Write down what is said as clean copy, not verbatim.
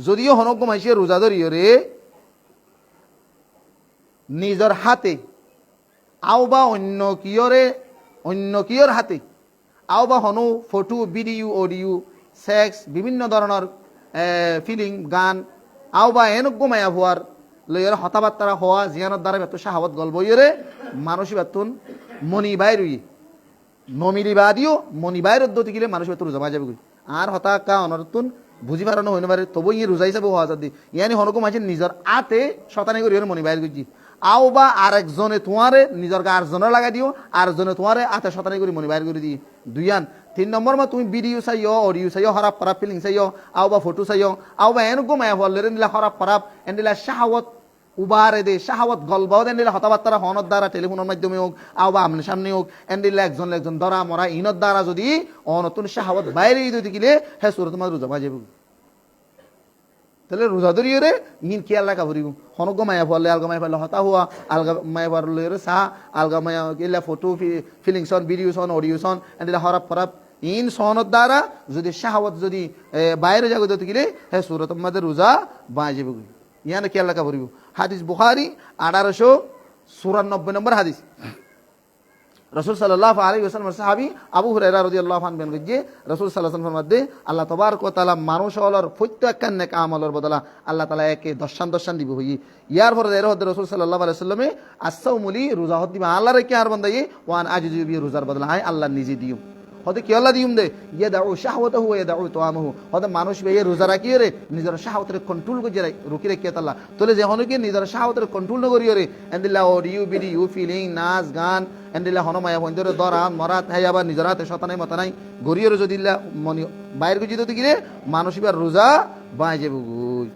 যদিও হনক মাইসে রোজা ধরিয়রে নিজের হাতে আও বা অন্য কিয়র হাতে আও বা হনু ফটো ভিডিও অডিও সেক্স বিভিন্ন ধরনের ফিলিং গান আও বা এনক মায়া হওয়ার লইয়ের হতাবার্তারা হওয়া জিয়ানোর দ্বারা বেত শাহাবত গল্প ইয়েরে মানুষই বেতন মনি বাইরই নমিলি বাদিও মনি বাইর উদ্যতি গেলে মানুষ বেতন রোজা যাবে আর হতাকা অনর্তুন বুঝি পারানো হইতে পারে তবু ইয়ে রোজা হিসাবে হওয়া যাদি ইয়ানি হনকম আছে নিজের আতে শতানি করি মনি বাইর করছি আও বা আরেকজনে তোমারে নিজের গা আরেকজনের লাগাই দিও আরেকজনে তোমারে আতে শতানি করে মনি বাইর করে দিই দুইয়ান 3 নম্বর মা তুমি ভিডিও চাইও অডিও চাইও খারাপ খারাপ ফিলিং চাইও আও বা ফটো চাইও আও বা এনকম মায়া বললে নিলা খারাপ খারাপ এন্ডিলা শাহাওয়াত উবারে দে শাহাওয়াত গলবাও এন্ডিলা হতাবার্তারা হনর দ্বারা টেলিফোনের মাধ্যমে হোক আও বা আমনে সামনে হোক এন্ডিলা একজন ধরা মরা ইনর দ্বারা যদি অনতুন শাহাওয়াত বাইরে দিতে গেলে হ্যাঁ সুরত তোমার রোজা বাজে তাহলে রোজা ধরিয়ে রে ইন খেয়াল রাখা ভরিব হনক মায়া ফলে আলগা মায়া ফলে হতা হওয়া আলগা মায়া ফলে রে সাহা আলগা মায়া গেলা ফটো ফিলিং সন ভিডিও সন অডিও সন এন্ডিলা হরাপ ফরাপ ইন সনর দ্বারা যদি শাহাওয়াত যদি বাইরে যাগো দিতে গেলে হ্যাঁ সুরত আমাদের রোজা বাজে ইয়ানে খেয়াল রাখা ভরিব হাদিস বুখারী 1894 নম্বর হাদিস রাসূল সাল্লাল্লাহু আলাইহি ওয়াসাল্লাম সাহাবী আবু হুরায়রা রাদিয়াল্লাহু আনহু বলেন যে রাসূল সাল্লাল্লাহু আলাইহি ওয়াসাল্লাম মধ্যে আল্লাহ তাবারক ওয়া তাআলা মানুষ হলর প্রত্যেকখান নেক আমলের বদলা আল্লাহ তাআলা একে দশান দিব হই ইয়ার পরে এর হদ রাসূল সাল্লাল্লাহু আলাইহি ওয়াসাল্লামে আসসাউমুলি রোজা হদ দিবা আল্লাহর কে আর বান্দাই ওয়ান আজিজু বি রোজার বদলা আই আল্লাহ নিজে দিও হতে কি আল্লাহ দিউম দে ইয়াদাউ শাহওয়াতাহু ওয়া ইয়াদাউ তাআমাহু হতে মানুষ বে রোজা রাখিয়ে রে নিজের শাহওয়াতের কন্ট্রোল করে রুকি রেখে আল্লাহ তোলে যে হনকে নিজের শাহওয়াতের কন্ট্রোল ন করিও রে এন্দিল্লাহ অডিও ভিডিও ফিলিং নাচ গান এন্দিল্লাহ হনমায়া বন্ধরে দরা মরাত হায়াবা নিজের হাতে শতানাই মতানাই গরিয়র যদিল্লাহ মনি বাইরে গুজি তো গিয়ে মানুষ এবার রোজা বাজে বুগুই